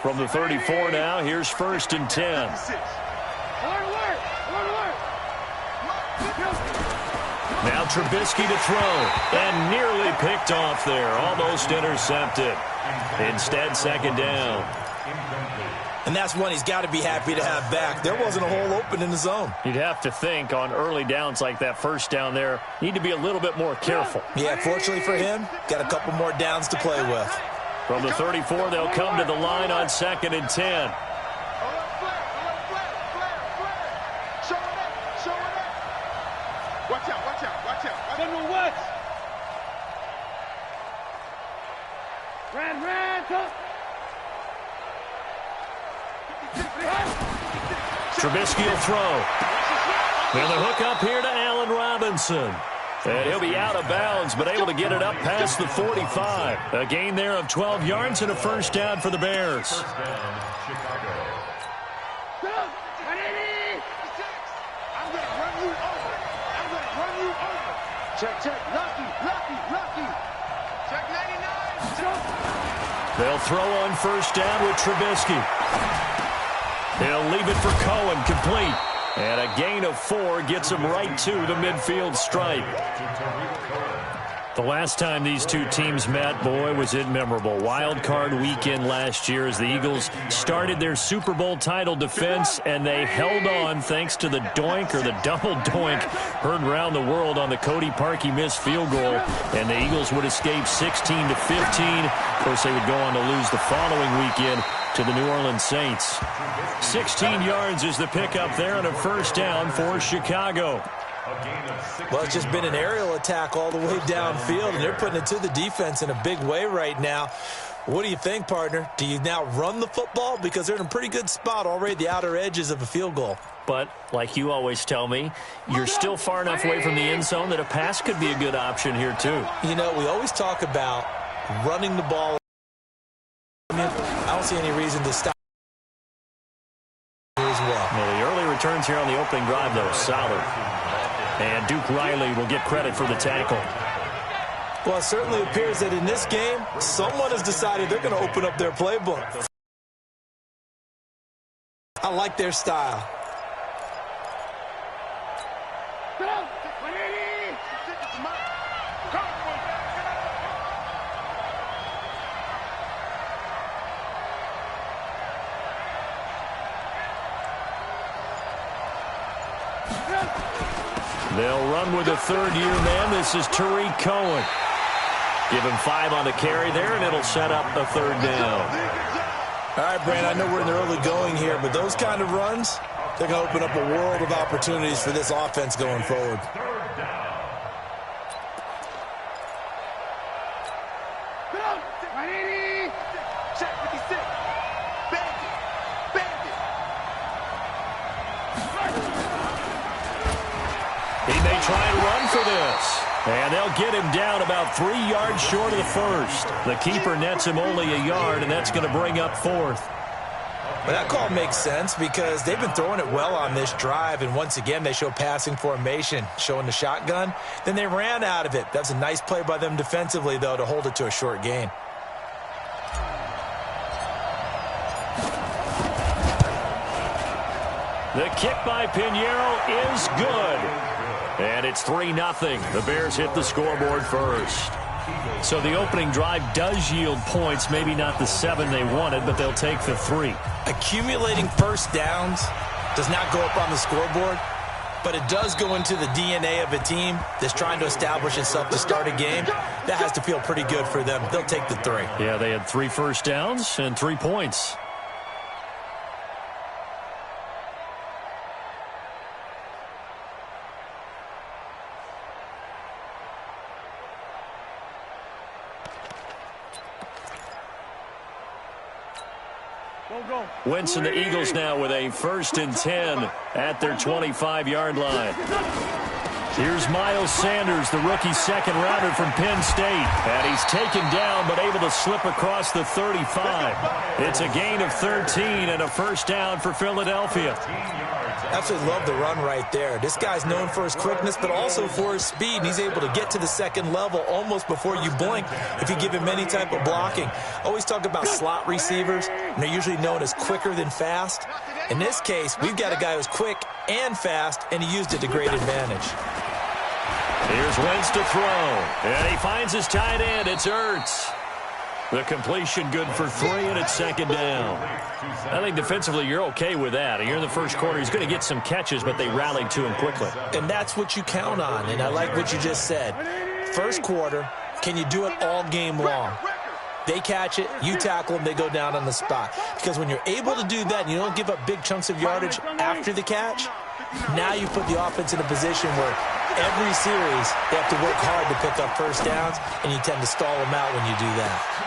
From the 34 now, here's 1st and 10. Now Trubisky to throw, and nearly picked off there, almost intercepted. Instead, 2nd down. And that's one he's got to be happy to have back. There wasn't a hole open in the zone. You'd have to think on early downs like that 1st down there, need to be a little bit more careful. Yeah, fortunately for him, got a couple more downs to play with. From the 34, they'll come to the line on 2nd and 10. Watch out, watch out, watch out. From the west. Ran, go. Trubisky will throw. And the hook up here to Allen Robinson. And he'll be out of bounds, but able to get it up past the 45. A gain there of 12 yards and a 1st down for the Bears. Check, lucky. Check 99. They'll throw on 1st down with Trubisky. He'll leave it for Cohen, complete. And a gain of 4 gets him right to the midfield stripe. The last time these two teams met, boy, was it memorable. Wild card weekend last year as the Eagles started their Super Bowl title defense, and they held on thanks to the doink or the double doink heard around the world on the Cody Parkey missed field goal, and the Eagles would escape 16-15. Of course, they would go on to lose the following weekend to the New Orleans Saints. 16 yards is the pickup there and a 1st down for Chicago. Well, it's just been an aerial attack all the way downfield, and they're putting it to the defense in a big way right now. What do you think, partner? Do you now run the football? Because they're in a pretty good spot already at the outer edges of a field goal. But, like you always tell me, you're still far enough away from the end zone that a pass could be a good option here, too. You know, we always talk about running the ball. I don't see any reason to stop as well. The early returns here on the opening drive, though, solid. And Duke Riley will get credit for the tackle. Well, it certainly appears that in this game, someone has decided they're going to open up their playbook. I like their style. They'll run with a 3rd-year man. This is Tariq Cohen. Give him 5 on the carry there, and it'll set up a 3rd down. All right, Brand, I know we're in the early going here, but those kind of runs, they're going to open up a world of opportunities for this offense going forward. And they'll get him down about 3 yards short of the 1st. The keeper nets him only a yard, and that's going to bring up 4th. But that call makes sense because they've been throwing it well on this drive, and once again they show passing formation, showing the shotgun. Then they ran out of it. That's a nice play by them defensively, though, to hold it to a short gain. The kick by Pinheiro is good. And it's 3-0. The Bears hit the scoreboard first. So the opening drive does yield points, maybe not the 7 they wanted, but they'll take the 3. Accumulating 1st downs does not go up on the scoreboard, but it does go into the DNA of a team that's trying to establish itself to start a game. That has to feel pretty good for them. They'll take the 3. Yeah, they had 3 first downs and 3 points. Wentz and the Eagles now with a 1st and 10 at their 25-yard line. Here's Miles Sanders, the rookie 2nd rounder from Penn State. And he's taken down but able to slip across the 35. It's a gain of 13 and a 1st down for Philadelphia. Absolutely love the run right there. This guy's known for his quickness, but also for his speed. And he's able to get to the second level almost before you blink if you give him any type of blocking. Always talk about slot receivers, and they're usually known as quicker than fast. In this case, we've got a guy who's quick and fast, and he used it to great advantage. Here's Wentz to throw, and he finds his tight end. It's Ertz. The completion good for 3, and it's second down. I think defensively you're okay with that. Here in the first quarter, he's going to get some catches, but they rallied to him quickly. And that's what you count on, and I like what you just said. First quarter, can you do it all game long? They catch it, you tackle them, they go down on the spot. Because when you're able to do that and you don't give up big chunks of yardage after the catch, now you put the offense in a position where every series they have to work hard to pick up first downs, and you tend to stall them out when you do that.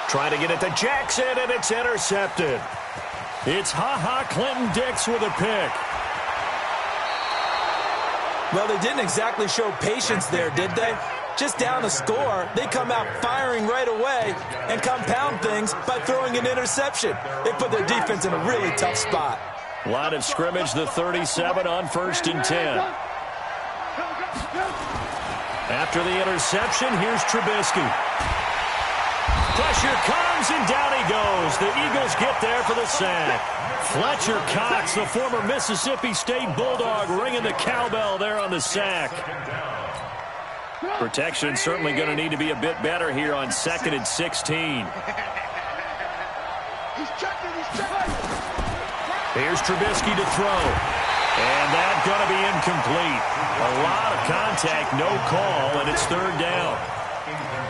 Trying to get it to Jackson, and it's intercepted. It's Ha-Ha Clinton-Dix with a pick. Well, they didn't exactly show patience there, did they? Just down a score, they come out firing right away and compound things by throwing an interception. They put their defense in a really tough spot. Line of scrimmage, the 37 on 1st and 10. After the interception, here's Trubisky. Pressure comes, and down he goes. The Eagles get there for the sack. Fletcher Cox, the former Mississippi State Bulldog, ringing the cowbell there on the sack. Protection certainly going to need to be a bit better here on 2nd and 16. Here's Trubisky to throw. And that's going to be incomplete. A lot of contact, no call, and it's 3rd down.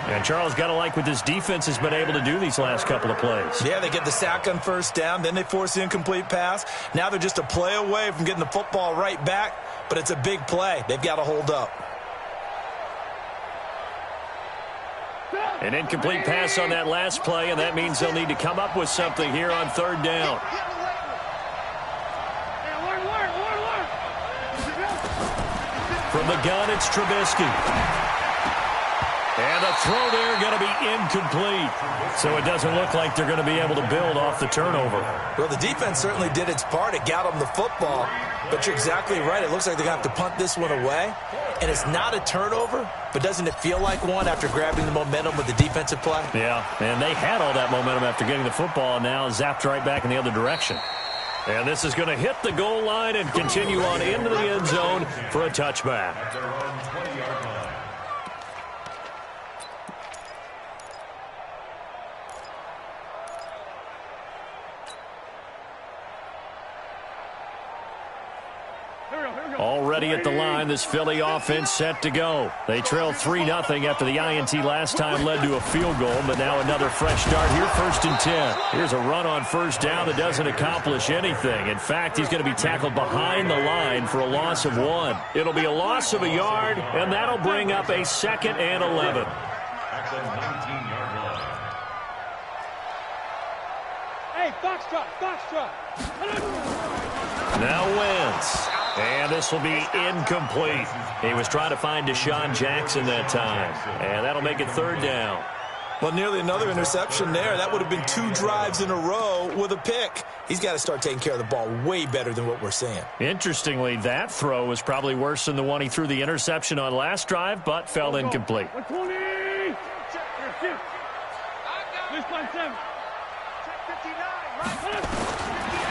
And Charles, got to like what this defense has been able to do these last couple of plays. Yeah, they get the sack on 1st down, then they force the incomplete pass. Now they're just a play away from getting the football right back, but it's a big play. They've got to hold up. An incomplete pass on that last play, and that means they'll need to come up with something here on 3rd down. From the gun, it's Trubisky. And the throw there going to be incomplete. So it doesn't look like they're going to be able to build off the turnover. Well, the defense certainly did its part. It got them the football. But you're exactly right. It looks like they're going to have to punt this one away. And it's not a turnover, but doesn't it feel like one after grabbing the momentum with the defensive play? Yeah, and they had all that momentum after getting the football, and now zapped right back in the other direction. And this is going to hit the goal line and continue on into the end zone for a touchback. Already at the line, this Philly offense set to go. They trail 3-0 after the INT last time led to a field goal, but now another fresh start here, 1st and 10. Here's a run on 1st down that doesn't accomplish anything. In fact, he's going to be tackled behind the line for a loss of 1. It'll be a loss of a yard, and that'll bring up a 2nd and 11. Hey, foxtrot, foxtrot. Now Wentz. And this will be incomplete. He was trying to find Deshaun Jackson that time. And that'll make it 3rd down. Well, nearly another interception there. That would have been 2 drives in a row with a pick. He's got to start taking care of the ball way better than what we're seeing. Interestingly, that throw was probably worse than the one he threw the interception on last drive, but fell incomplete. 120.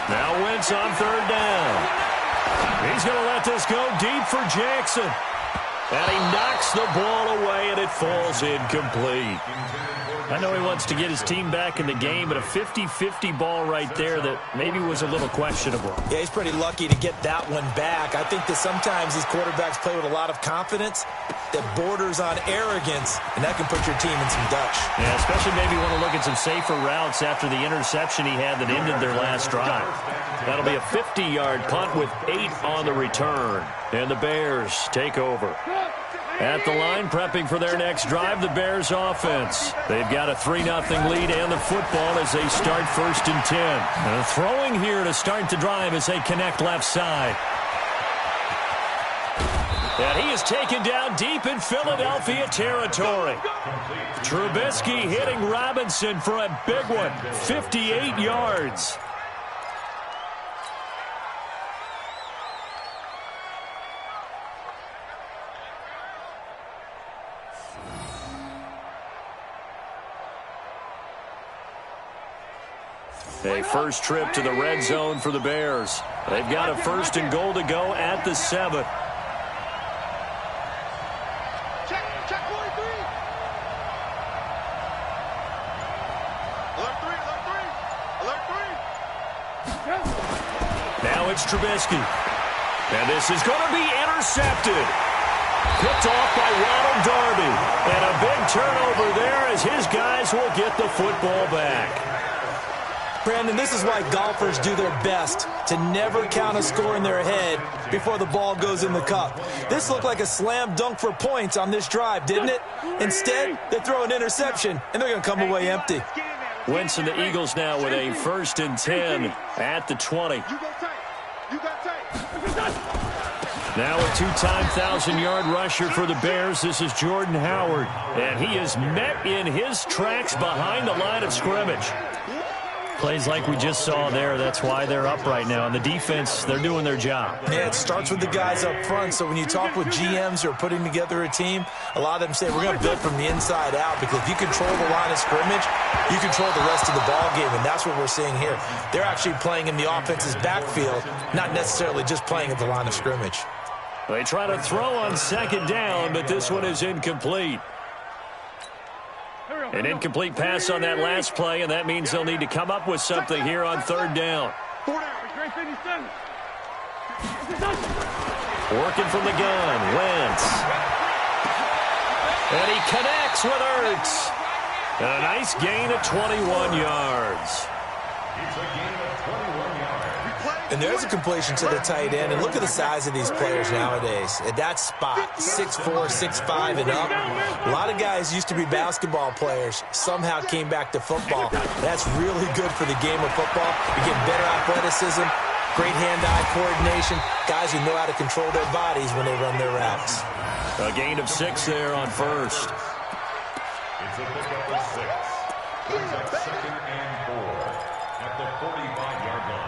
Now Wentz on 3rd down. He's going to let this go deep for Jackson. And he knocks the ball away, and it falls incomplete. I know he wants to get his team back in the game, but a 50-50 ball right there that maybe was a little questionable. Yeah, he's pretty lucky to get that one back. I think that sometimes these quarterbacks play with a lot of confidence that borders on arrogance, and that can put your team in some Dutch. Yeah, especially maybe want to look at some safer routes after the interception he had that ended their last drive. That'll be a 50-yard punt with 8 on the return. And the Bears take over. At the line, prepping for their next drive, the Bears offense. They've got a 3-0 lead and the football as they start 1st and 10. And throwing here to start the drive as they connect left side. And he is taken down deep in Philadelphia territory. Trubisky hitting Robinson for a big one, 58 yards. A first trip to the red zone for the Bears. They've got a 1st and goal to go at the 7. Check 43. Alert 3. Now it's Trubisky. And this is going to be intercepted. Picked off by Ronald Darby. And a big turnover there as his guys will get the football back. Brandon, this is why golfers do their best to never count a score in their head before the ball goes in the cup. This looked like a slam dunk for points on this drive, didn't it? Instead, they throw an interception, and they're going to come away empty. Wentz and the Eagles now with a 1st and 10 at the 20. Now a 2-time 1,000-yard rusher for the Bears. This is Jordan Howard, and he is met in his tracks behind the line of scrimmage. Plays like we just saw there. That's why they're up right now. And the defense, they're doing their job. Yeah, it starts with the guys up front. So when you talk with GMs who are putting together a team, a lot of them say we're going to build from the inside out, because if you control the line of scrimmage, you control the rest of the ball game, and that's what we're seeing here. They're actually playing in the offense's backfield, not necessarily just playing at the line of scrimmage. They try to throw on 2nd down, but this one is incomplete. An incomplete pass on that last play, and that means they'll need to come up with something here on 3rd down. Working from the gun, Wentz. And he connects with Ertz. A nice gain of 21 yards. And there's a completion to the tight end. And look at the size of these players nowadays. At that spot, 6'4", 6'5", and up. A lot of guys used to be basketball players, somehow came back to football. That's really good for the game of football. You get better athleticism, great hand-eye coordination, guys who know how to control their bodies when they run their routes. A gain of 6 there on 1st. It's a pickup of 6. Brings up 2nd and 4 at the 45-yard line.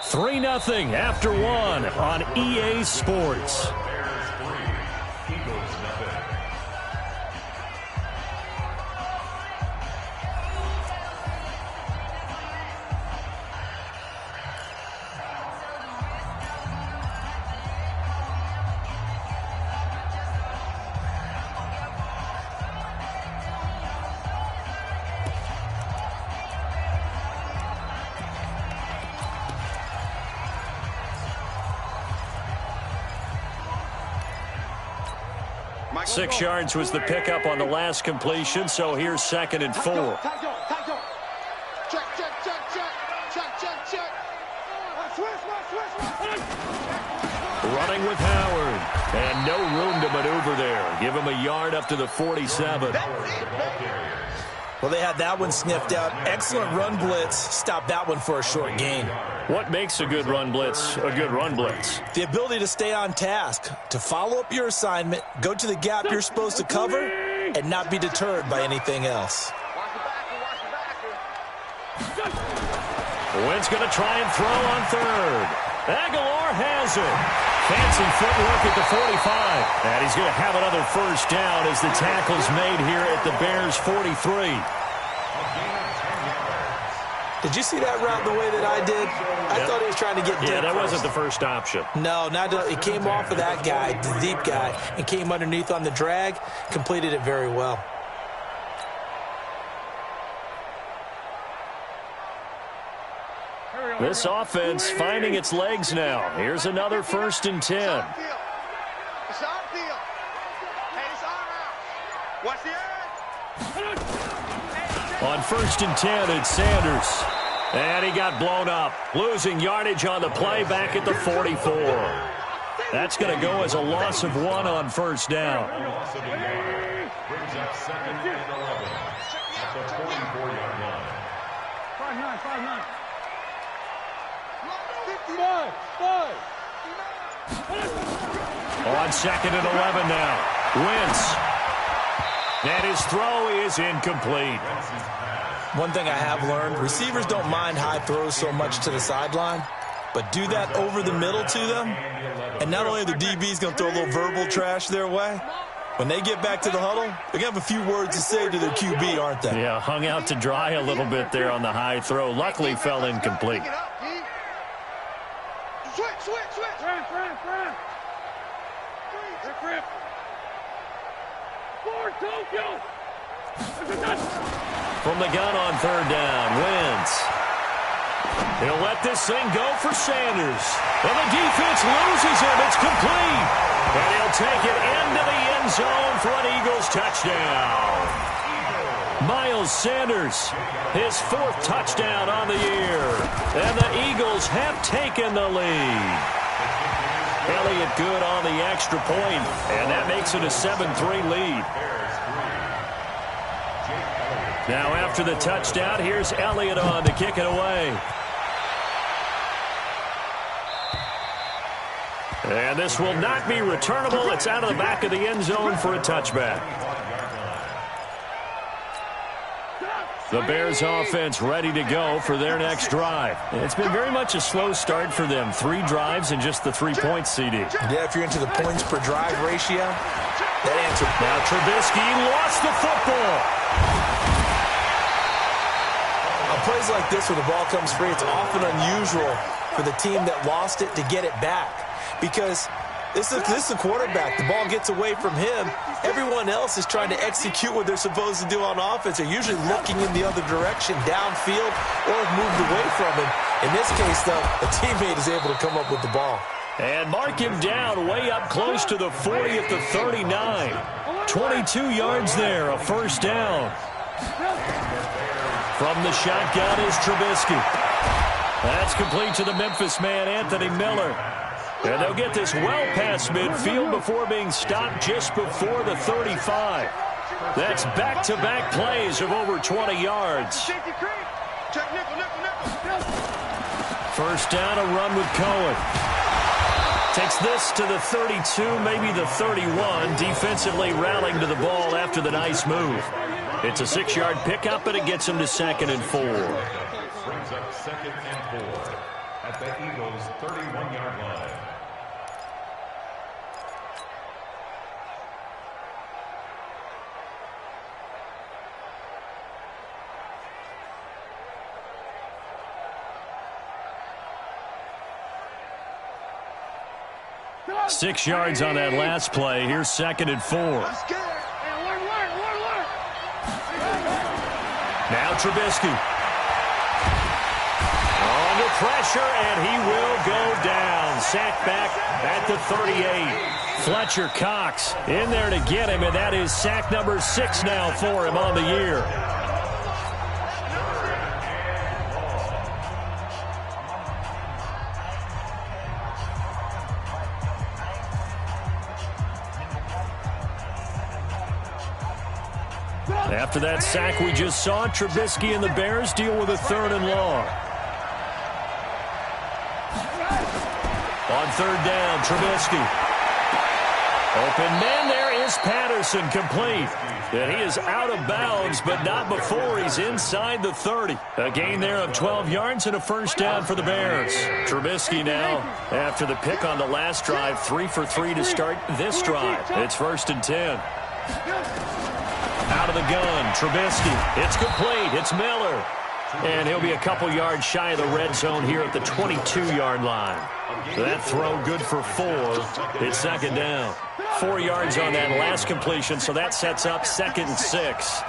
3-0 after 1 on EA Sports. Bears 3, Eagles 0. Six yards was the pickup on the last completion, so here's 2nd and 4. Running with Howard, and no room to maneuver there. Give him a yard up to the 47. Well, they had that one sniffed out. Excellent run blitz. Stopped that one for a short gain. What makes a good run blitz a good run blitz? The ability to stay on task, to follow up your assignment, go to the gap you're supposed to cover, and not be deterred by anything else. Wentz going to try and throw on 3rd. Aguilar has it. Fancy footwork at the 45. And he's going to have another 1st down as the tackle's made here at the Bears' 43. Did you see that route the way that I did? I thought he was trying to get deep. Yeah, that first. wasn't the first option. No, it came off of that guy, the deep guy, and came underneath on the drag, completed it very well. This offense finding its legs now. Here's another 1st and 10. It's on field. Hey, it's on out. Watch the edge. On 1st and 10, it's Sanders. And he got blown up. Losing yardage on the play back at the 44. That's going to go as a loss of 1 on 1st down. Loss of a yard. Brings up 2nd and 11 at the 44-yard line. 5-9. On 2nd and 11 now. Wentz. And his throw is incomplete. One thing I have learned, receivers don't mind high throws so much to the sideline, but do that over the middle to them, and not only are the DBs going to throw a little verbal trash their way, When they get back to the huddle, they're going to have a few words to say to their QB, aren't they? Yeah, hung out to dry a little bit there on the high throw. Luckily fell incomplete. Switch. Friend. Grip. Forward, Tokyo. From the gun on third down, Wentz. He'll let this thing go for Sanders. And the defense loses him. It's complete. And he'll take it into the end zone for an Eagles touchdown. Miles Sanders, his 4th touchdown on the year. And the Eagles have taken the lead. Elliott good on the extra point, and that makes it a 7-3 lead. Now after the touchdown, here's Elliott on to kick it away. And this will not be returnable. It's out of the back of the end zone for a touchback. The Bears offense ready to go for their next drive. It's been very much a slow start for them. 3 drives and just the 3 points, CD. Yeah, if you're into the points per drive ratio, that answer. Now Trubisky lost the football. On plays like this where the ball comes free, it's often unusual for the team that lost it to get it back. Because this is the quarterback. The ball gets away from him. Everyone else is trying to execute what they're supposed to do on offense. They're usually looking in the other direction, downfield, or have moved away from him. In this case, though, a teammate is able to come up with the ball. And mark him down way up close to the 40 at the 39. 22 yards there, a first down. From the shotgun is Trubisky. That's complete to the Memphis man, Anthony Miller. And they'll get this well past midfield before being stopped just before the 35. That's back-to-back plays of over 20 yards. First down, a run with Cohen. Takes this to the 32, maybe the 31. Defensively rallying to the ball after the nice move. It's a 6-yard pickup, and it gets him to 2nd and 4. Brings up 2nd and 4 at the Eagles' 31-yard line. Six yards on that last play. Here's 2nd and 4. Now Trubisky. Under pressure, and he will go down. Sacked back at the 38. Fletcher Cox in there to get him, and that is sack number 6 now for him on the year. After that sack we just saw, Trubisky and the Bears deal with a 3rd and long. On 3rd down, Trubisky. Open man there is Patterson, complete. And he is out of bounds, but not before he's inside the 30. A gain there of 12 yards and a first down for the Bears. Trubisky now, after the pick on the last drive, 3 for 3 to start this drive. It's 1st and 10. Out of the gun, Trubisky. It's complete. It's Miller. And he'll be a couple yards shy of the red zone here at the 22-yard line. That throw good for 4. It's 2nd down. 4 yards on that last completion, so that sets up 2nd and 6.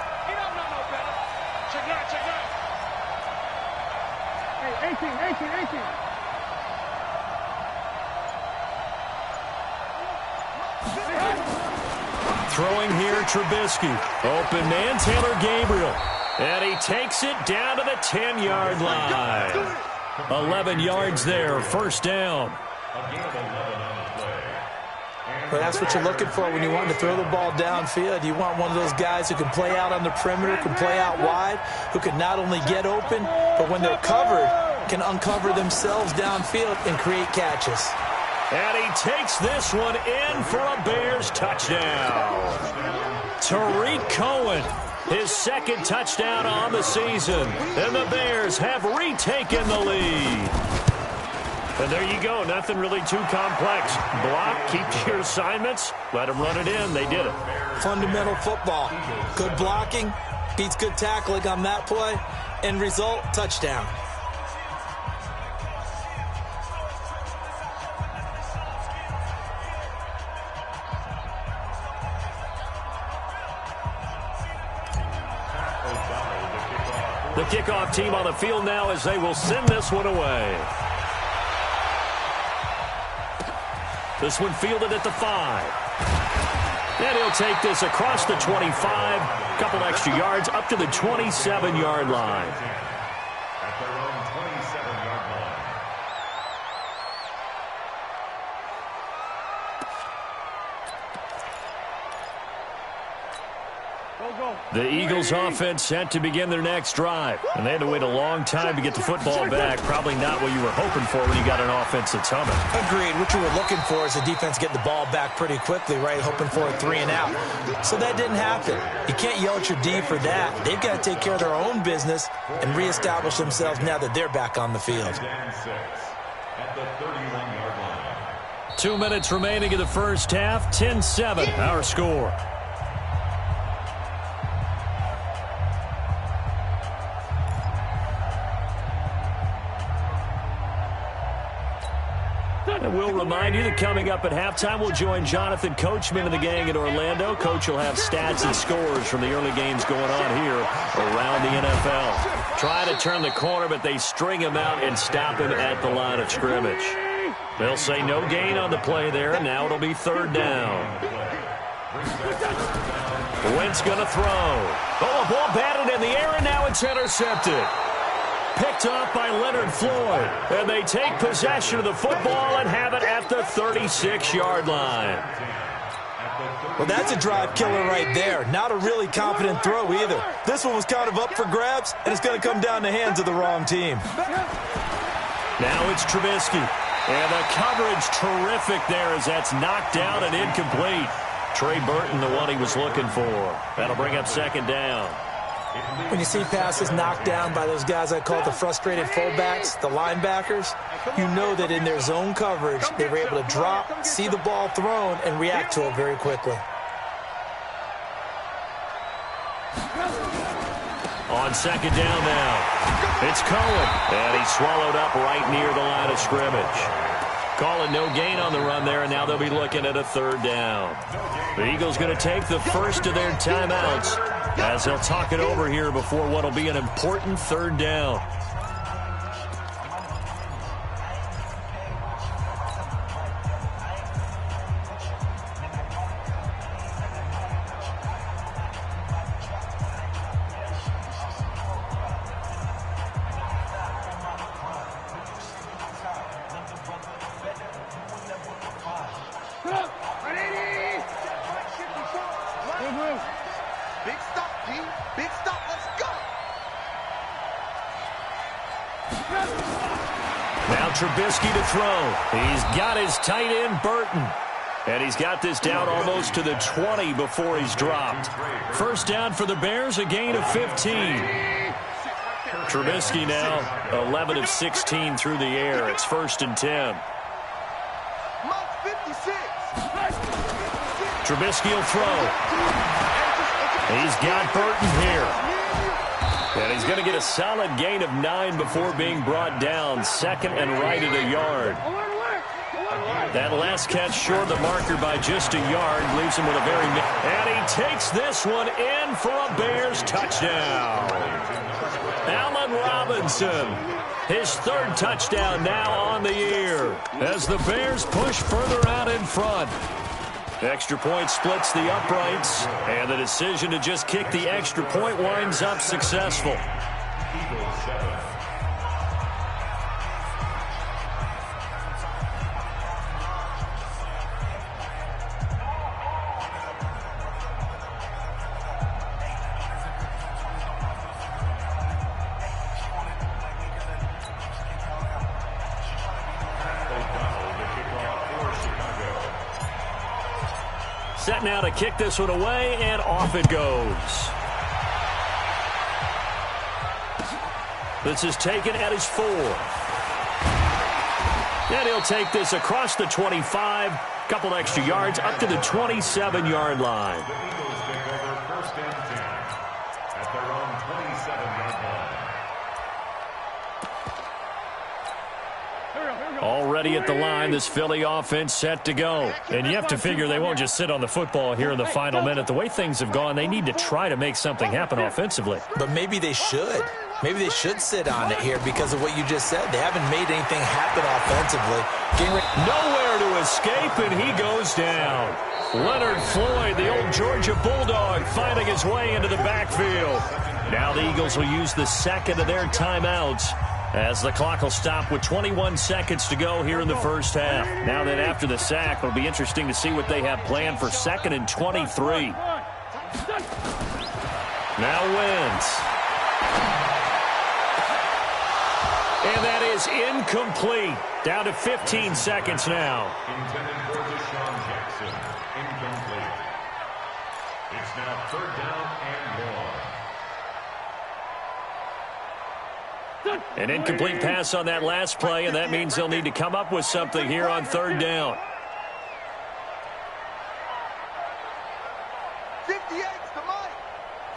Hey, 18. Throwing here, Trubisky. Open man, Taylor Gabriel. And he takes it down to the 10-yard line. 11 yards there, first down. Well, that's what you're looking for when you want to throw the ball downfield. You want one of those guys who can play out on the perimeter, can play out wide, who can not only get open, but when they're covered, can uncover themselves downfield and create catches. And he takes this one in for a Bears touchdown. Tariq Cohen, his 2nd touchdown on the season. And the Bears have retaken the lead. And there you go. Nothing really too complex. Block, keep to your assignments, let them run it in. They did it. Fundamental football. Good blocking, beats good tackling on that play. End result, touchdown. The kickoff team on the field now as they will send this one away. This one fielded at the 5. And he'll take this across the 25. Couple extra yards up to the 27-yard line. At their own 27-yard line. The Eagles offense set to begin their next drive. And they had to wait a long time to get the football back. Probably not what you were hoping for when you got an offense that's humming. Agreed. What you were looking for is the defense getting the ball back pretty quickly, right? Hoping for a 3 and out. So that didn't happen. You can't yell at your D for that. They've got to take care of their own business and reestablish themselves now that they're back on the field. At the 31-yard line. 2 minutes remaining in the first half. 10-7, our score. And we'll remind you that coming up at halftime, we'll join Jonathan Coachman and the gang in Orlando. Coach will have stats and scores from the early games going on here around the NFL. Try to turn the corner, but they string him out and stop him at the line of scrimmage. They'll say no gain on the play there, and now it'll be 3rd down. Wentz going to throw. Oh, a ball batted in the air, and now it's intercepted. Picked off by Leonard Floyd. And they take possession of the football and have it at the 36-yard line. Well, that's a drive killer right there. Not a really confident throw either. This one was kind of up for grabs, and it's going to come down the hands of the wrong team. Now it's Trubisky. And the coverage terrific there as that's knocked down and incomplete. Trey Burton, the one he was looking for. That'll bring up 2nd down. When you see passes knocked down by those guys I call the frustrated fullbacks, the linebackers, you know that in their zone coverage, they were able to drop, see the ball thrown, and react to it very quickly. On 2nd down now, it's Cohen. And he's swallowed up right near the line of scrimmage. Calling no gain on the run there, and now they'll be looking at a 3rd down. The Eagles going to take the first of their timeouts as they'll talk it over here before what will be an important 3rd down. Now Trubisky to throw. He's got his tight end, Burton. And he's got this down almost to the 20 before he's dropped. 1st down for the Bears, a gain of 15. Trubisky now 11 of 16 through the air. It's 1st and 10. Trubisky will throw. He's got Burton here. And he's going to get a solid gain of 9 before being brought down. 2nd and right at a yard. That last catch short of the marker by just a yard leaves him with a very... And he takes this one in for a Bears touchdown. Allen Robinson, his 3rd touchdown now on the year as the Bears push further out in front. Extra point splits the uprights, and the decision to just kick the extra point winds up successful. Eagles 7. Set now to kick this one away, and off it goes. This is taken at his 4. And he'll take this across the 25, couple extra yards, up to the 27-yard line. The Eagles take over 1st and 10 at their own 27-yard line. Already at the line, this Philly offense set to go. And you have to figure they won't just sit on the football here in the final minute. The way things have gone, they need to try to make something happen offensively. But maybe they should. Maybe they should sit on it here because of what you just said. They haven't made anything happen offensively. Nowhere to escape, and he goes down. Leonard Floyd, the old Georgia Bulldog, finding his way into the backfield. Now the Eagles will use the second of their timeouts as the clock will stop with 21 seconds to go here in the first half. Now then, after the sack, it'll be interesting to see what they have planned for 2nd and 23. Now Wentz. And that is incomplete. Down to 15 seconds now. Intended for Deshaun Jackson. Incomplete. It's now 3rd down and 1. An incomplete pass on that last play, and that means they'll need to come up with something here on 3rd down. 58 to Mike.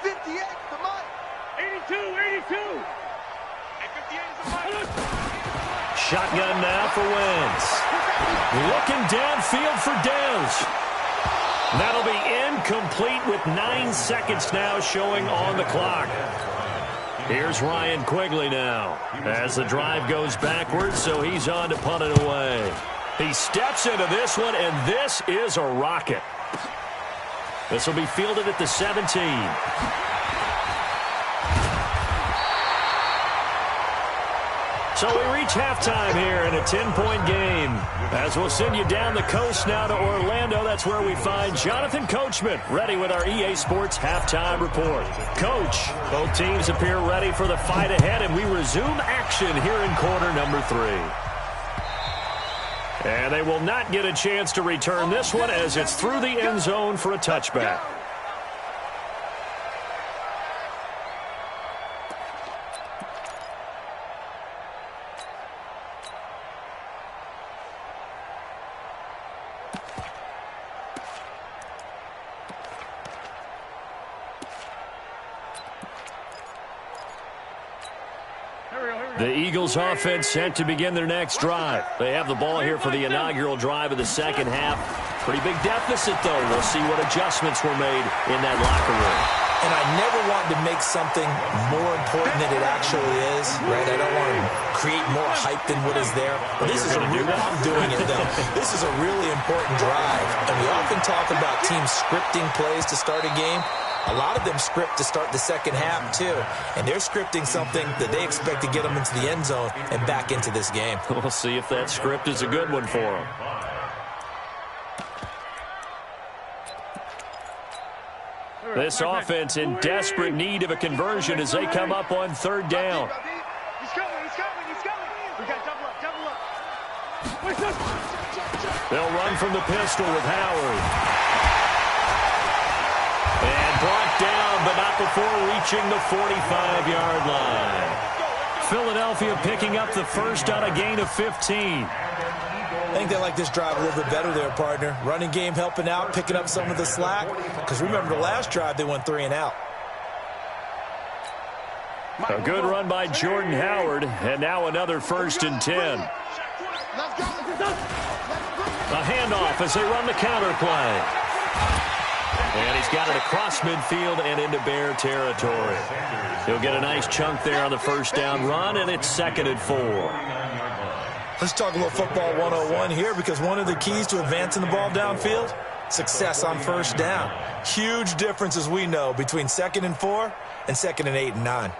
58 to Mike. 82. Shotgun now for Wentz. Looking downfield for Dez. That'll be incomplete with 9 seconds now showing on the clock. Here's Ryan Quigley now as the drive goes backwards, so he's on to punt it away. He steps into this one, and this is a rocket. This will be fielded at the 17. So we reach halftime here in a 10-point game. As we'll send you down the coast now to Orlando, that's where we find Jonathan Coachman ready with our EA Sports halftime report. Coach, both teams appear ready for the fight ahead, and we resume action here in quarter number 3. And they will not get a chance to return this one as it's through the end zone for a touchback. The Eagles offense set to begin their next drive. They have the ball here for the inaugural drive of the second half. Pretty big deficit, though. We'll see what adjustments were made in that locker room. And I never want to make something more important than it actually is, right? I don't want to create more hype than what is there. But this is I'm doing it, though. This is a really important drive. And we often talk about teams scripting plays to start a game. A lot of them script to start the second half, too. And they're scripting something that they expect to get them into the end zone and back into this game. We'll see if that script is a good one for them. This offense in desperate need of a conversion as they come up on 3rd down. He's coming. We got double up. They'll run from the pistol with Howard. And brought down, but not before reaching the 45-yard line. Philadelphia picking up the first on a gain of 15. I think they like this drive a little bit better there, partner. Running game helping out, picking up some of the slack. Because remember, the last drive, they went 3 and out. A good run by Jordan Howard, and now another 1st and 10. A handoff as they run the counter play. And he's got it across midfield and into Bear territory. He'll get a nice chunk there on the first down run, and it's 2nd and 4. Let's talk a little football 101 here, because one of the keys to advancing the ball downfield, success on first down. Huge difference, as we know, between 2nd and 4 and 2nd and 8 and 9.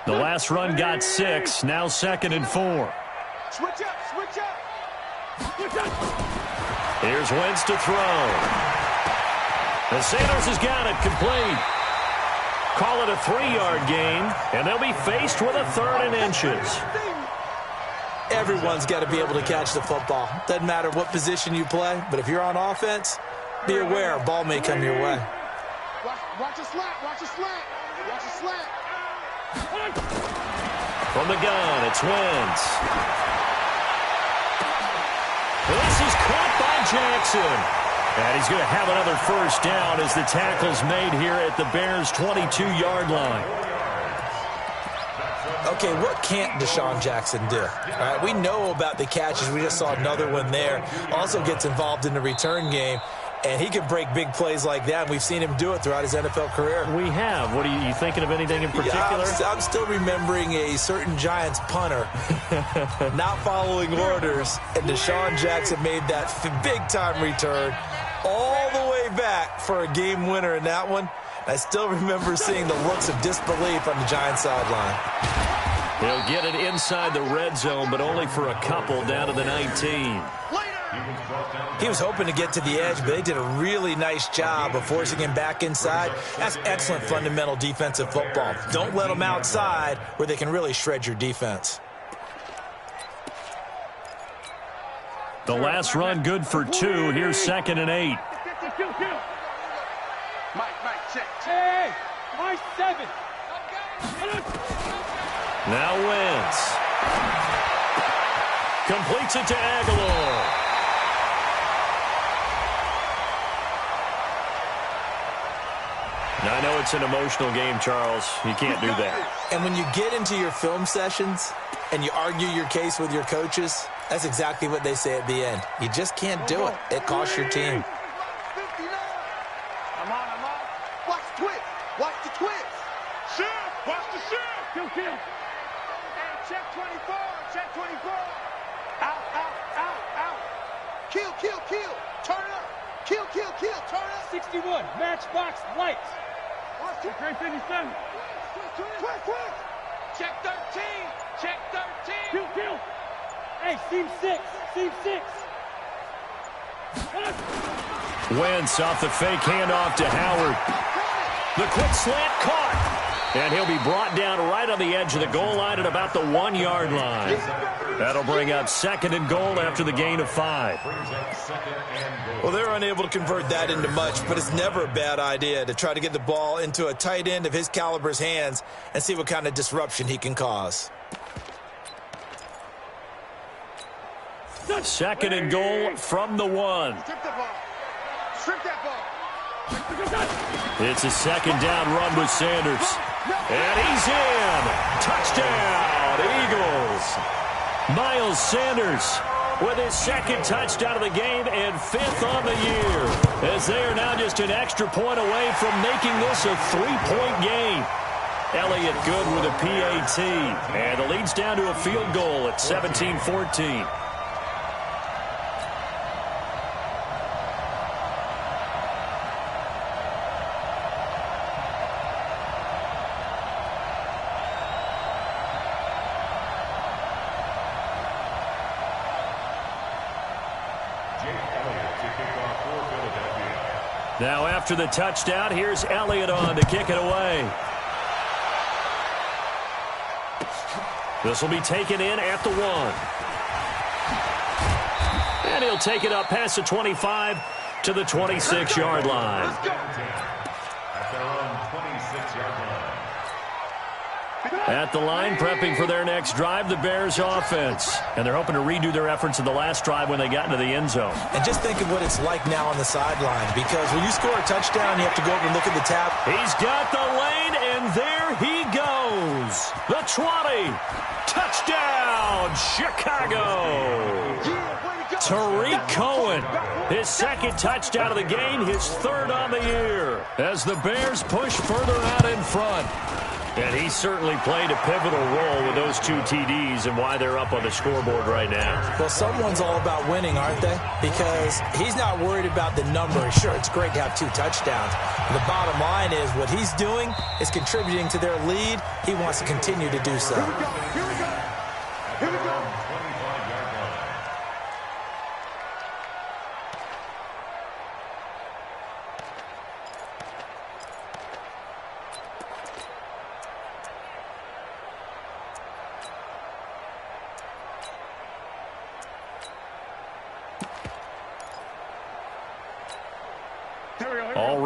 The last run got 6, now 2nd and 4. Switch up. Here's Wentz to throw. And Sanders has got it complete. Call it a 3-yard gain, and they'll be faced with a 3rd and inches. Everyone's got to be able to catch the football. Doesn't matter what position you play, but if you're on offense, be aware a ball may come your way. Watch a slant. From the gun, it's Wentz. This is caught by Jackson. And he's going to have another first down as the tackle's made here at the Bears' 22-yard line. Okay, what can't Deshaun Jackson do? All right, we know about the catches. We just saw another one there. Also gets involved in the return game, and he can break big plays like that. We've seen him do it throughout his NFL career. We have. What are you thinking of anything in particular? Yeah, I'm still remembering a certain Giants punter not following orders, and Deshaun Jackson made that big-time return all the way back for a game winner in that one. I still remember seeing the looks of disbelief on the Giants sideline. He'll get it inside the red zone, but only for a couple down to the 19. He was hoping to get to the edge, but they did a really nice job of forcing him back inside. That's excellent fundamental defensive football. Don't let them outside where they can really shred your defense. The last run good for 2. Here's 2nd and 8. Mike, check. Hey, my 7. Now Wentz. Completes it to Aguilar. Now, I know it's an emotional game, Charles. You can't do that. And when you get into your film sessions and you argue your case with your coaches, that's exactly what they say at the end. You just can't do it. It costs your team. I'm on. Watch the twist. Shoot. Watch the shoot. Kill. Hey, check 24. Out. Kill. Turn up. Kill. Turn up. 61. Matchbox lights. Watch it. Great 57. Twist. Check 13. Kill. Hey, seam 6. Wentz off the fake handoff to Howard. The quick slant caught. And he'll be brought down right on the edge of the goal line at about the 1-yard line. That'll bring up 2nd and goal after the gain of 5. Well, they're unable to convert that into much, but it's never a bad idea to try to get the ball into a tight end of his caliber's hands and see what kind of disruption he can cause. 2nd and goal from the 1. Strip that ball. It's a 2nd down run with Sanders. And he's in. Touchdown, Eagles. Miles Sanders with his 2nd touchdown of the game and 5th on the year, as they are now just an extra point away from making this a 3-point game. Elliott good with a PAT, and the lead's down to a field goal at 17-14. Now after the touchdown, here's Elliott on to kick it away. This will be taken in at the 1. And he'll take it up past the 25 to the 26-yard line. At the line, prepping for their next drive, the Bears offense. And they're hoping to redo their efforts in the last drive when they got into the end zone. And just think of what it's like now on the sideline, because when you score a touchdown, you have to go over and look at the tab. He's got the lane, and there he goes. The 20. Touchdown, Chicago. Tariq Cohen, his 2nd touchdown of the game, his 3rd on the year, as the Bears push further out in front. And he certainly played a pivotal role with those 2 TDs and why they're up on the scoreboard right now. Well, someone's all about winning, aren't they? Because he's not worried about the number. Sure, it's great to have 2 touchdowns. The bottom line is what he's doing is contributing to their lead. He wants to continue to do so. Here we go.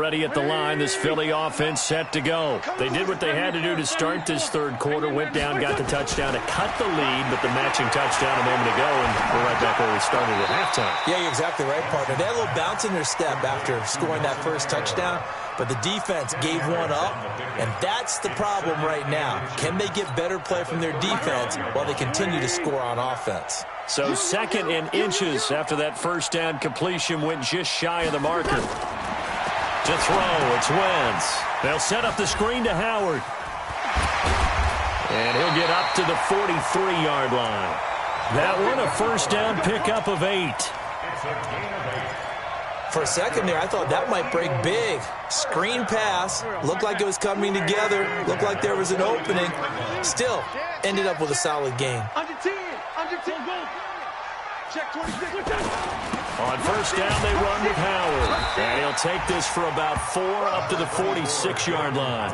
ready at the line. This Philly offense set to go. They did what they had to do to start this third quarter. Went down, got the touchdown to cut the lead, but the matching touchdown a moment ago, and we're right back where we started at halftime. Yeah, you're exactly right, partner. They had a little bounce in their step after scoring that first touchdown, but the defense gave one up, and that's the problem right now. Can they get better play from their defense while they continue to score on offense? So 2nd and inches after that first down completion, went just shy of the marker. To throw, it's Wentz. They'll set up the screen to Howard. And he'll get up to the 43-yard line. That one a first down pickup of 8. For a second there, I thought that might break big. Screen pass. Looked like it was coming together. Looked like there was an opening. Still, ended up with a solid game. Under 10. Check 26. On first down, they run with Howard. And he'll take this for about 4 up to the 46-yard line.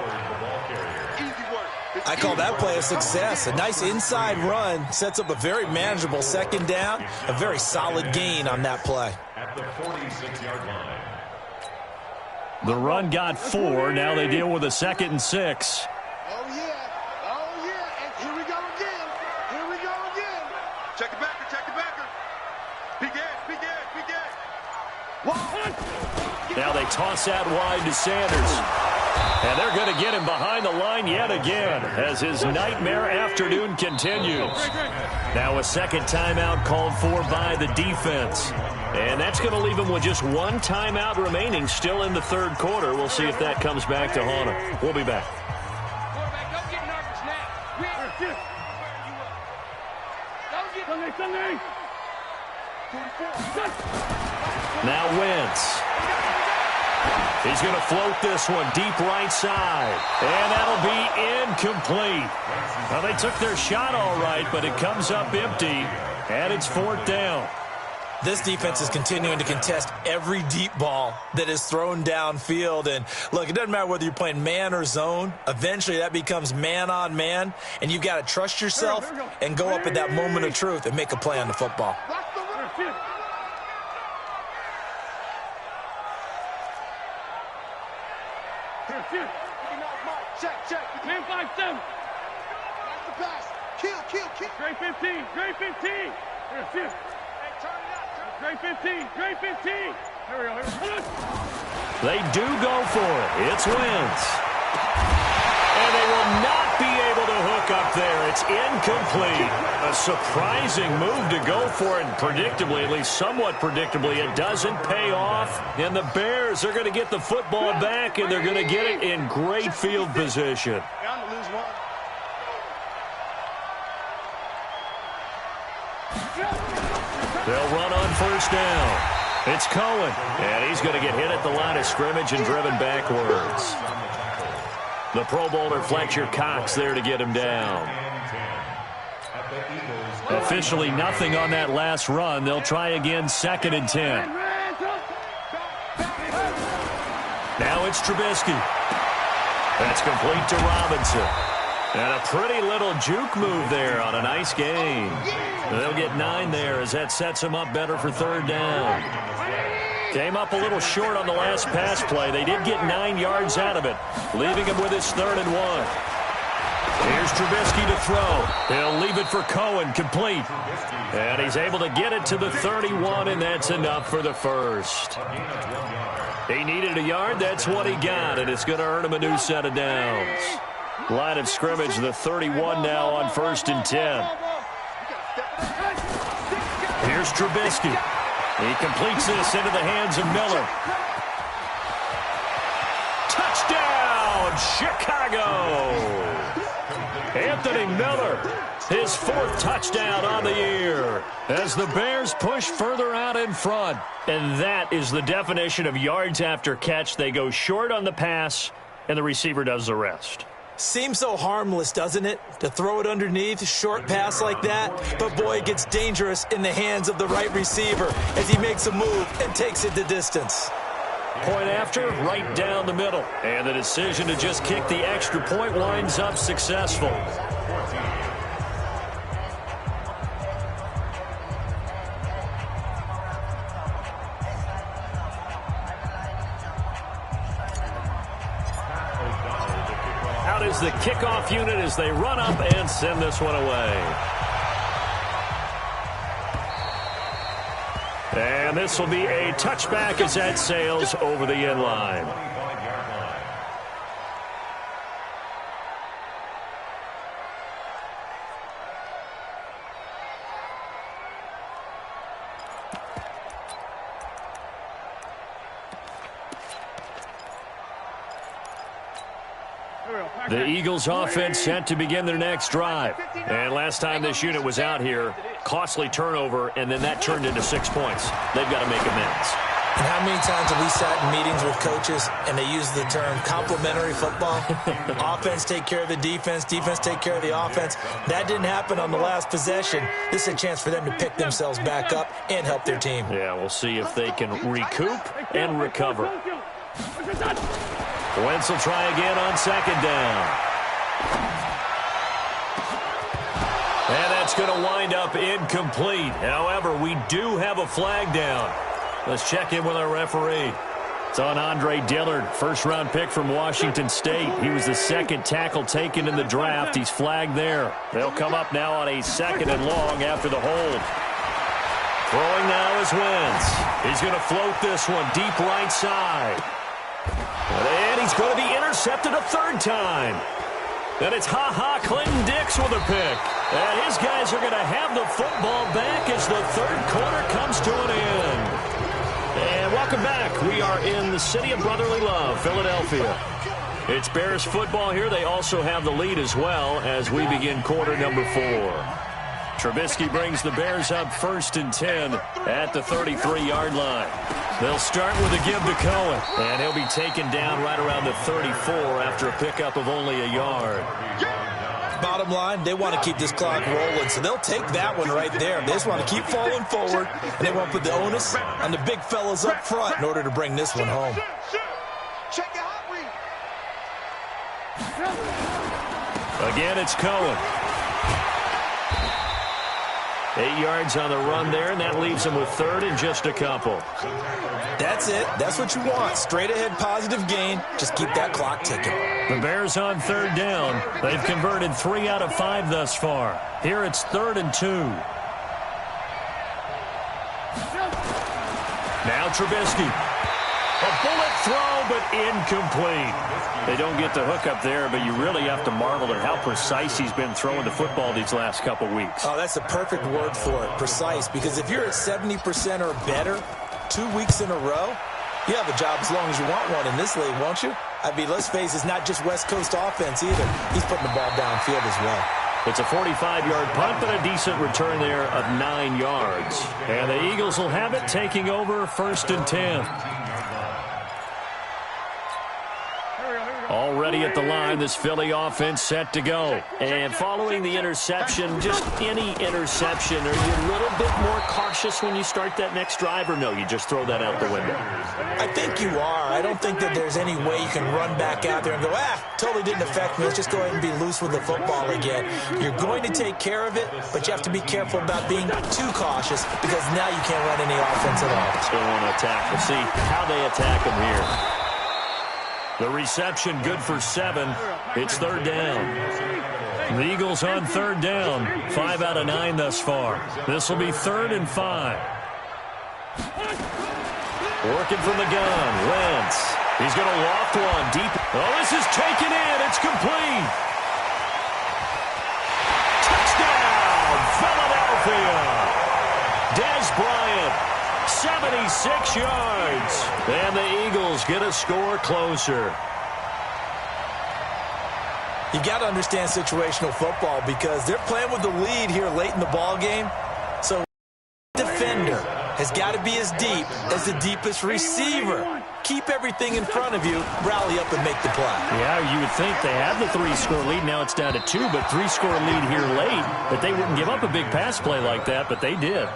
I call that play a success. A nice inside run sets up a very manageable second down. A very solid gain on that play. At the 46-yard line. The run got 4. Now they deal with a 2nd and 6. Oh, yeah. And here we go again. Check the backer. Big Ed. Now they toss that wide to Sanders. And they're going to get him behind the line yet again as his nightmare afternoon continues. Now a second timeout called for by the defense. And that's going to leave him with just one timeout remaining still in the third quarter. We'll see if that comes back to haunt him. We'll be back. Quarterback, don't get nervous now. Now Wentz. He's going to float this one deep right side. And that'll be incomplete. Well, they took their shot all right, but it comes up empty. And it's 4th down. This defense is continuing to contest every deep ball that is thrown downfield. And, look, it doesn't matter whether you're playing man or zone. Eventually, that becomes man on man. And you've got to trust yourself and go up at that moment of truth and make a play on the football. Check. Man 5-7. That's the pass. Kill. Great 15. Hey, turn it up. Great 15. Here we go. They do go for it. It's Wentz. And they will not be able to hook up there. It's incomplete. A surprising move to go for it. And predictably, at least somewhat predictably, it doesn't pay off. And the Bears are going to get the football back, and they're going to get it in great field position. They'll run on first down. It's Cohen, and he's going to get hit at the line of scrimmage and driven backwards. The Pro Bowler Fletcher Cox there to get him down. Officially nothing on that last run. They'll try again 2nd and 10. Now it's Trubisky. That's complete to Robinson. And a pretty little juke move there on a nice gain. They'll get 9 there as that sets them up better for 3rd down. Came up a little short on the last pass play. They did get 9 yards out of it, leaving him with his 3rd and 1. Here's Trubisky to throw. He'll leave it for Cohen, complete. And he's able to get it to the 31, and that's enough for the first. He needed a yard. That's what he got, and it's going to earn him a new set of downs. Line of scrimmage, the 31 now on 1st and 10. Here's Trubisky. He completes this into the hands of Miller. Touchdown, Chicago! Anthony Miller, his 4th touchdown on the year as the Bears push further out in front. And that is the definition of yards after catch. They go short on the pass, and the receiver does the rest. Seems so harmless, doesn't it, to throw it underneath, a short pass like that? But, boy, it gets dangerous in the hands of the right receiver as he makes a move and takes it the distance. Point after, right down the middle. And the decision to just kick the extra point winds up successful. is the kickoff unit as they run up and send this one away. And this will be a touchback as that sails over the end line. The Eagles offense set to begin their next drive. And last time this unit was out here, costly turnover, and then that turned into 6 points. They've got to make amends. And how many times have we sat in meetings with coaches and they use the term complementary football? Offense take care of the defense, defense take care of the offense. That didn't happen on the last possession. This is a chance for them to pick themselves back up and help their team. Yeah, we'll see if they can recoup and recover. Wentz will try again on second down. And that's going to wind up incomplete. However, we do have a flag down. Let's check in with our referee. It's on Andre Dillard, first-round pick from Washington State. He was the second tackle taken in the draft. He's flagged there. They'll come up now on a 2nd and long after the hold. Throwing now is Wentz. He's going to float this one deep right side. And he's going to be intercepted a 3rd time. And it's Clinton Dix with a pick. And his guys are going to have the football back as the 3rd quarter comes to an end. And welcome back. We are in the city of brotherly love, Philadelphia. It's Bears football here. They also have the lead as well as we begin quarter number 4. Trubisky brings the Bears up 1st and 10 at the 33-yard line. They'll start with a give to Cohen, and he'll be taken down right around the 34 after a pickup of only a yard. Bottom line, they want to keep this clock rolling, so they'll take that one right there. They just want to keep falling forward, and they won't put the onus on the big fellas up front in order to bring this one home. Again, it's Cohen. 8 yards on the run there, and that leaves him with 3rd and just a couple. That's it. That's what you want. Straight ahead positive gain. Just keep that clock ticking. The Bears on 3rd down. They've converted 3 out of 5 thus far. Here it's 3rd and 2. Now Trubisky. A bullet throw, but incomplete. They don't get the hook up there, but you really have to marvel at how precise he's been throwing the football these last couple weeks. Oh, that's a perfect word for it, precise, because if you're at 70% or better 2 weeks in a row, you have a job as long as you want one in this league, won't you? I mean, let's face it, it's not just West Coast offense either. He's putting the ball downfield as well. It's a 45-yard punt, but a decent return there of 9 yards. And the Eagles will have it, taking over 1st and 10. Already at the line, this Philly offense set to go. And following the interception, just any interception, are you a little bit more cautious when you start that next drive, or no, you just throw that out the window? I think you are. I don't think that there's any way you can run back out there and go, totally didn't affect me. Let's just go ahead and be loose with the football again. You're going to take care of it, but you have to be careful about being too cautious because now you can't run any offense at all. Still want to attack. We'll see how they attack him here. The reception good for 7. It's 3rd down. The Eagles on 3rd down. 5 out of 9 thus far. This will be 3rd and 5. Working from the gun. Wentz. He's going to loft one deep. Oh, this is taken in. It's complete. Touchdown, Philadelphia. Dez Bryant. 76 yards. And the Eagles get a score closer. You got to understand situational football because they're playing with the lead here late in the ball game. So defender has got to be as deep as the deepest receiver. Keep everything in front of you, rally up and make the play. Yeah, you would think they had the 3-score lead. Now it's down to 2, but 3-score lead here late. But they wouldn't give up a big pass play like that, but they did.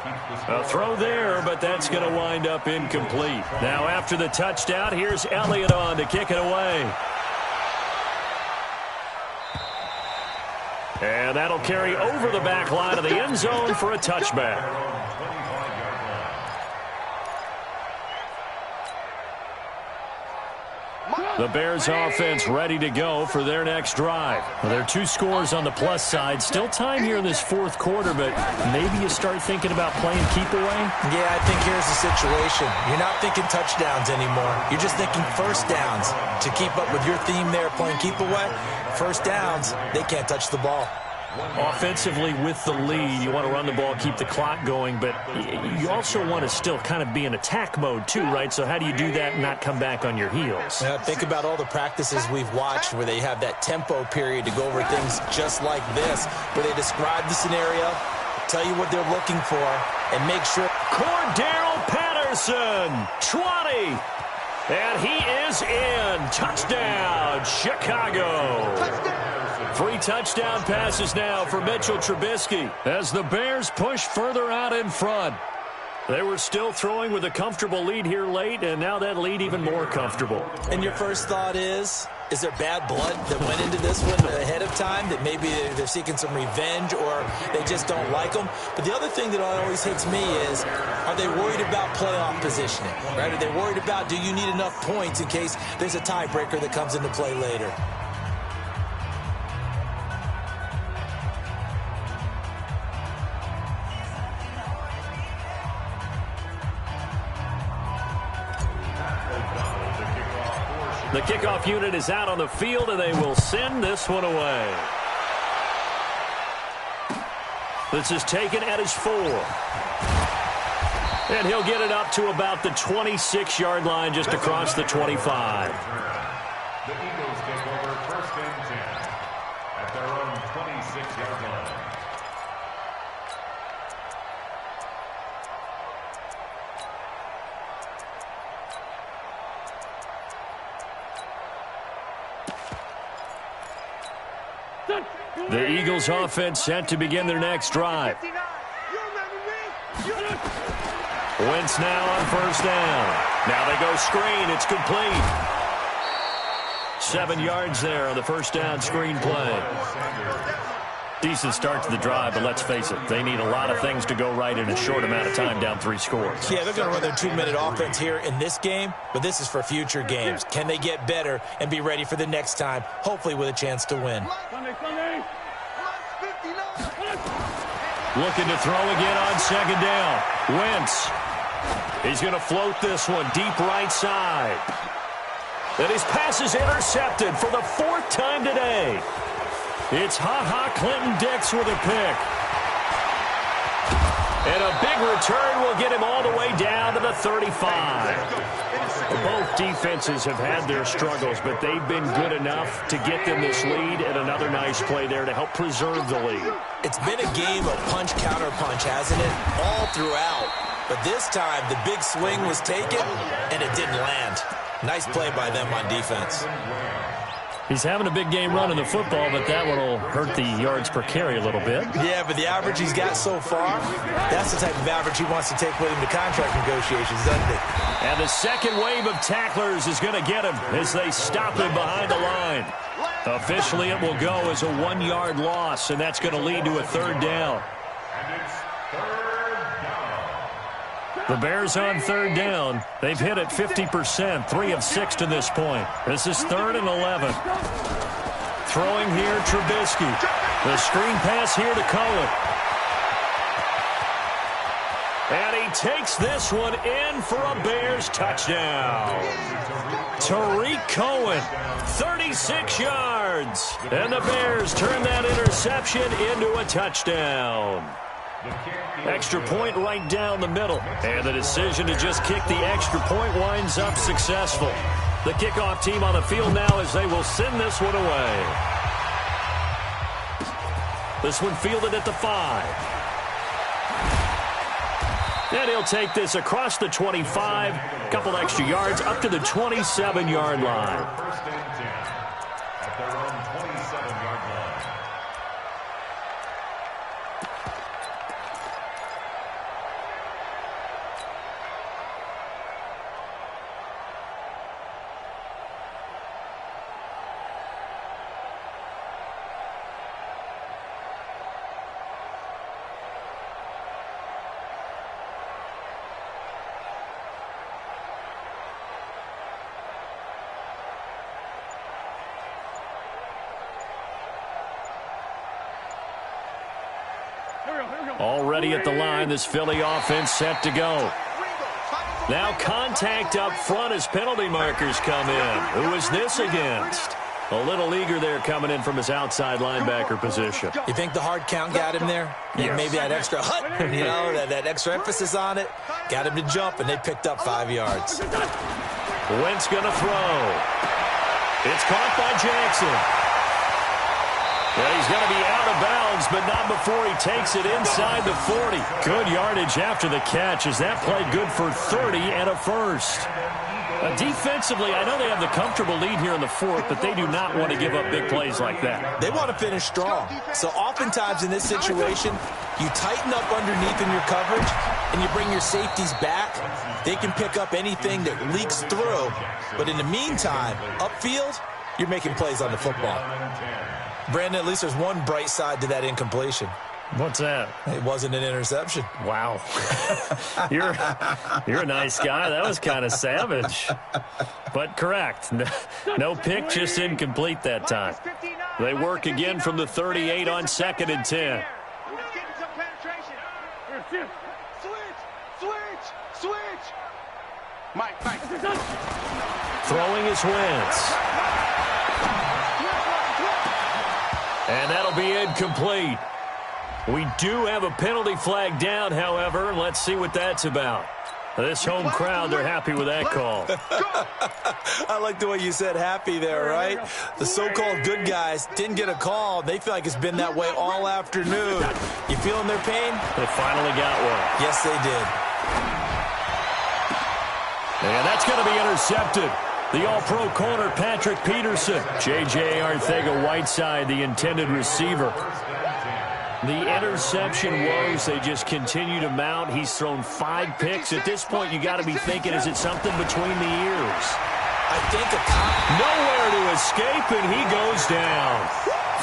A throw there, but that's going to wind up incomplete. Now after the touchdown, here's Elliott on to kick it away. And that'll carry over the back line of the end zone for a touchback. The Bears offense ready to go for their next drive. Well, there are 2 scores on the plus side. Still time here in this fourth quarter, but maybe you start thinking about playing keep away? Yeah, I think here's the situation. You're not thinking touchdowns anymore. You're just thinking first downs. To keep up with your theme there, playing keep away, first downs, they can't touch the ball. Offensively with the lead, you want to run the ball, keep the clock going, but you also want to still kind of be in attack mode too, right? So how do you do that and not come back on your heels? Think about all the practices we've watched where they have that tempo period to go over things just like this, where they describe the scenario, tell you what they're looking for, and make sure. Cordero Patterson, 20, and he is in. Touchdown, Chicago. Touchdown. 3 touchdown passes now for Mitchell Trubisky as the Bears push further out in front. They were still throwing with a comfortable lead here late, and now that lead even more comfortable. And your first thought is there bad blood that went into this one ahead of time, that maybe they're seeking some revenge or they just don't like them? But the other thing that always hits me is, are they worried about playoff positioning? Right? Are they worried about, do you need enough points in case there's a tiebreaker that comes into play later? The kickoff unit is out on the field, and they will send this one away. This is taken at his 4. And he'll get it up to about the 26-yard line, just across the 25. The Eagles take over first and 10 at their own 26-yard line. The Eagles offense set to begin their next drive. Wentz now on first down. Now they go screen. It's complete. 7 yards there on the first down screen play. Decent start to the drive, but let's face it, they need a lot of things to go right in a short amount of time, down 3 scores. Yeah, they're going to run their 2-minute offense here in this game, but this is for future games. Can they get better and be ready for the next time, hopefully with a chance to win? Looking to throw again on second down. Wentz. He's going to float this one deep right side. And his pass is intercepted for the 4th time today. It's Ha-Ha Clinton-Dix with a pick. And a big return will get him all the way down to the 35. Both defenses have had their struggles, but they've been good enough to get them this lead, and another nice play there to help preserve the lead. It's been a game of punch-counter-punch, hasn't it? All throughout. But this time, the big swing was taken, and it didn't land. Nice play by them on defense. He's having a big game running the football, but that one will hurt the yards per carry a little bit. Yeah, but the average he's got so far, that's the type of average he wants to take with him to contract negotiations, doesn't he? And the second wave of tacklers is going to get him as they stop him behind the line. Officially, it will go as a 1-yard loss, and that's going to lead to a 3rd down. And it's 3rd down. The Bears on 3rd down. They've hit it 50%, 3 of 6 to this point. This is 3rd and 11. Throwing here, Trubisky. The screen pass here to Cohen. And he takes this one in for a Bears touchdown. Tariq Cohen, 36 yards. And the Bears turn that interception into a touchdown. Extra point right down the middle. And the decision to just kick the extra point winds up successful. The kickoff team on the field now as they will send this one away. This one fielded at the 5. And he'll take this across the 25, a couple extra yards, up to the 27-yard line. First and 10 at their own 27-yard line. Already at the line, this Philly offense set to go. Now contact up front as penalty markers come in. Who is this against? A little eager there coming in from his outside linebacker position. You think the hard count got him there? Yes. Maybe that extra that extra emphasis on it got him to jump, and they picked up 5 yards. Wentz going to throw. It's caught by Jackson. Well, he's going to be out of bounds, but not before he takes it inside the 40. Good yardage after the catch as that played good for 30 and a first. Defensively, I know they have the comfortable lead here in the fourth, but they do not want to give up big plays like that. They want to finish strong. So oftentimes in this situation, you tighten up underneath in your coverage, and you bring your safeties back. They can pick up anything that leaks through. But in the meantime, upfield, you're making plays on the football. Brandon, at least there's one bright side to that incompletion. What's that? It wasn't an interception. Wow. You're a nice guy. That was kind of savage. But correct. No pick, just incomplete that time. They work again from the 38 on 2nd and 10. Switch. Mike. Throwing is Wentz. And that'll be incomplete. We do have a penalty flag down, however. Let's see what that's about. This home crowd, they're happy with that call. I like the way you said happy there, right? The so-called good guys didn't get a call. They feel like it's been that way all afternoon. You feeling their pain? They finally got one. Yes, they did. And that's going to be intercepted. The all-pro corner, Patrick Peterson. J.J. Arcega-Whiteside, the intended receiver. The interception woes, they just continue to mount. He's thrown 5 picks. At this point, you got to be thinking, is it something between the ears? I think nowhere to escape, and he goes down.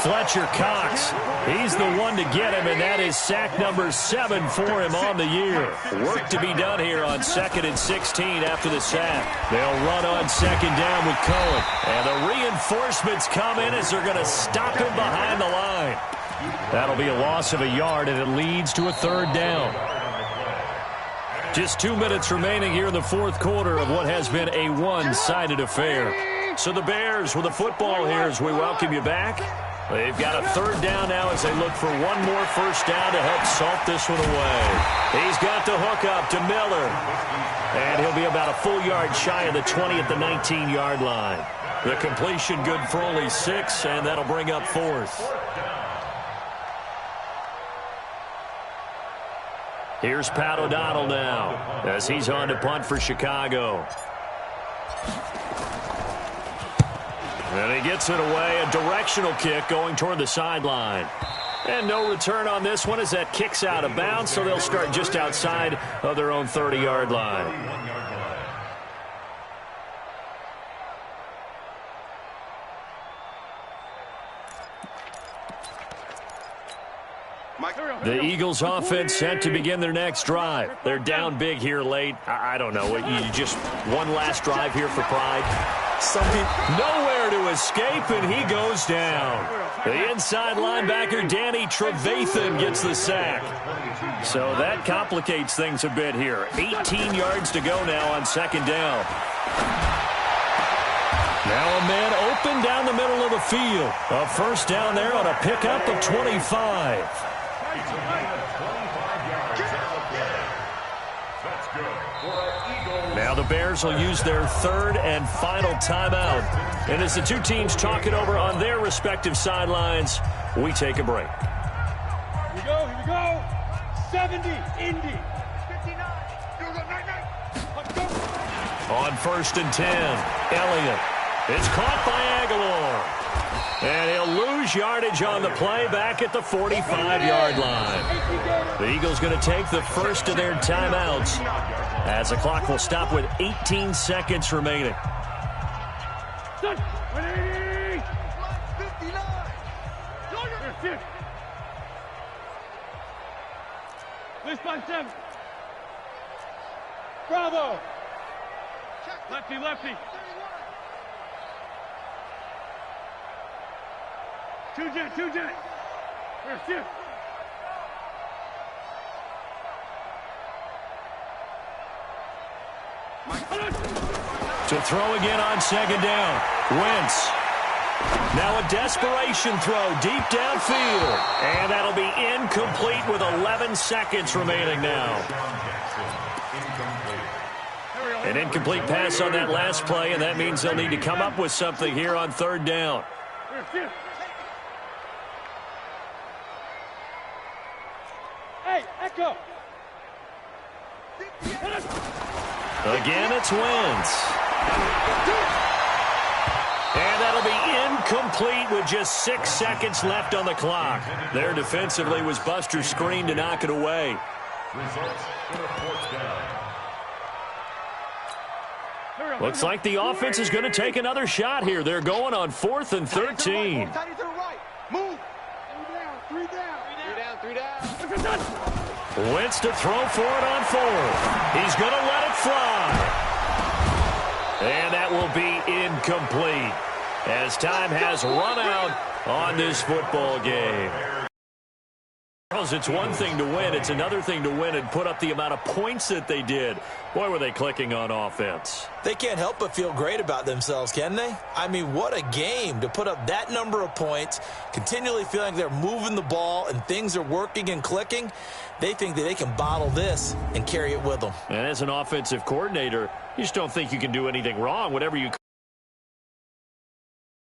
Fletcher Cox, he's the one to get him, and that is sack number 7 for him on the year. Work to be done here on 2nd and 16 after the sack. They'll run on 2nd down with Cohen. And the reinforcements come in as they're going to stop him behind the line. That'll be a loss of a yard, and it leads to a 3rd down. Just 2 minutes remaining here in the 4th quarter of what has been a one-sided affair. So the Bears with the football here as we welcome you back. They've got a 3rd down now as they look for one more first down to help salt this one away. He's got the hook up to Miller. And he'll be about a full yard shy of the 20 at the 19-yard line. The completion good for only 6, and that'll bring up 4th. Here's Pat O'Donnell now as he's on to punt for Chicago. And he gets it away, a directional kick going toward the sideline. And no return on this one as that kicks out of bounds, so they'll start just outside of their own 30-yard line. The Eagles offense set to begin their next drive. They're down big here late. I don't know. You just one last drive here for pride. Nowhere to escape, and he goes down. The inside linebacker, Danny Trevathan, gets the sack. So that complicates things a bit here. 18 yards to go now on 2nd down. Now a man open down the middle of the field. A first down there on a pickup of 25. Now the Bears will use their 3rd and final timeout. And as the two teams talk it over on their respective sidelines, we take a break. Here we go. 70, Indy. 59. On 1st and 10, Elliott. It's caught by Aguilar. And he'll lose yardage on the play back at the 45-yard line. The Eagles going to take the first of their timeouts as the clock will stop with 18 seconds remaining. This by 7. Bravo. Lefty. Two jet. Shift. To throw again on second down. Wentz. Now a desperation throw deep downfield. And that'll be incomplete with 11 seconds remaining now. An incomplete pass on that last play, and that means they'll need to come up with something here on third down. Hey, Echo. Again, it's Wentz. And that'll be incomplete with just 6 seconds left on the clock. There defensively was Buster's screen to knock it away. Results in a fourth down. Looks like the offense is going to take another shot here. They're going on 4th and 13. Move. 3 down. Wentz to throw for it on 4th. He's going to let it fly. And that will be incomplete as time has run out on this football game. It's one thing to win. It's another thing to win and put up the amount of points that they did. Boy, were they clicking on offense. They can't help but feel great about themselves, can they? I mean, what a game to put up that number of points, continually feeling they're moving the ball and things are working and clicking. They think that they can bottle this and carry it with them. And as an offensive coordinator, you just don't think you can do anything wrong. Whatever you